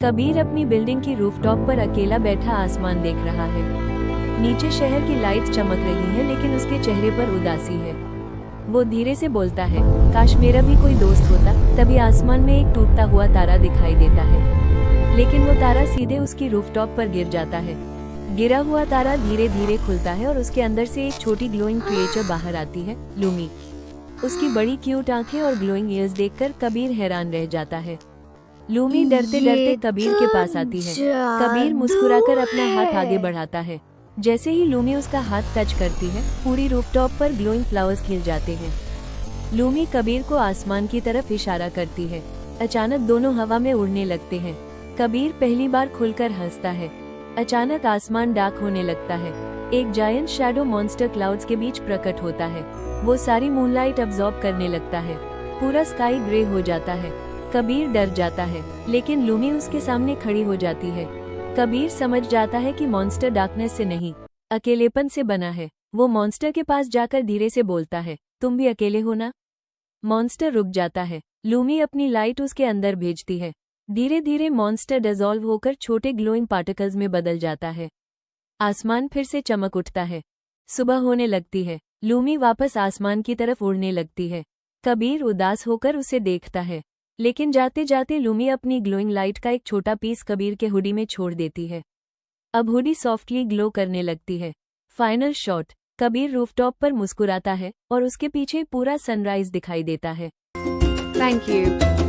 कबीर अपनी बिल्डिंग की रूफटॉप पर अकेला बैठा आसमान देख रहा है। नीचे शहर की लाइट चमक रही है, लेकिन उसके चेहरे पर उदासी है। वो धीरे से बोलता है, काश मेरा भी कोई दोस्त होता। तभी आसमान में एक टूटता हुआ तारा दिखाई देता है, लेकिन वो तारा सीधे उसकी रूफटॉप पर गिर जाता है। गिरा हुआ तारा धीरे धीरे खुलता है और उसके अंदर से एक छोटी ग्लोइंग क्रिएचर बाहर आती है, लूमी। उसकी बड़ी क्यूट आंखें और ग्लोइंग ईयर्स देखकर कबीर हैरान रह जाता है। लूमी डरते डरते कबीर के पास आती है। कबीर मुस्कुराकर अपना हाथ आगे बढ़ाता है। जैसे ही लूमी उसका हाथ टच करती है, पूरी रूफटॉप पर ग्लोइंग फ्लावर्स खिल जाते हैं। लूमी कबीर को आसमान की तरफ इशारा करती है। अचानक दोनों हवा में उड़ने लगते हैं। कबीर पहली बार खुलकर हंसता है। अचानक आसमान डार्क होने लगता है। एक जायंट शैडो मॉन्स्टर क्लाउड्स के बीच प्रकट होता है। वो सारी मूनलाइट अब्सॉर्ब करने लगता है। पूरा स्काई ग्रे हो जाता है। कबीर डर जाता है, लेकिन लूमी उसके सामने खड़ी हो जाती है। कबीर समझ जाता है कि मॉन्स्टर डार्कनेस से नहीं, अकेलेपन से बना है। वो मॉन्स्टर के पास जाकर धीरे से बोलता है, तुम भी अकेले हो ना? मॉन्स्टर रुक जाता है। लूमी अपनी लाइट उसके अंदर भेजती है। धीरे धीरे मॉन्स्टर डिसॉल्व होकर छोटे ग्लोइंग पार्टिकल्स में बदल जाता है। आसमान फिर से चमक उठता है। सुबह होने लगती है। लूमी वापस आसमान की तरफ उड़ने लगती है। कबीर उदास होकर उसे देखता है, लेकिन जाते जाते लूमी अपनी ग्लोइंग लाइट का एक छोटा पीस कबीर के हुडी में छोड़ देती है। अब हुडी सॉफ्टली ग्लो करने लगती है। फाइनल शॉट, कबीर रूफटॉप पर मुस्कुराता है और उसके पीछे पूरा सनराइज दिखाई देता है। Thank you.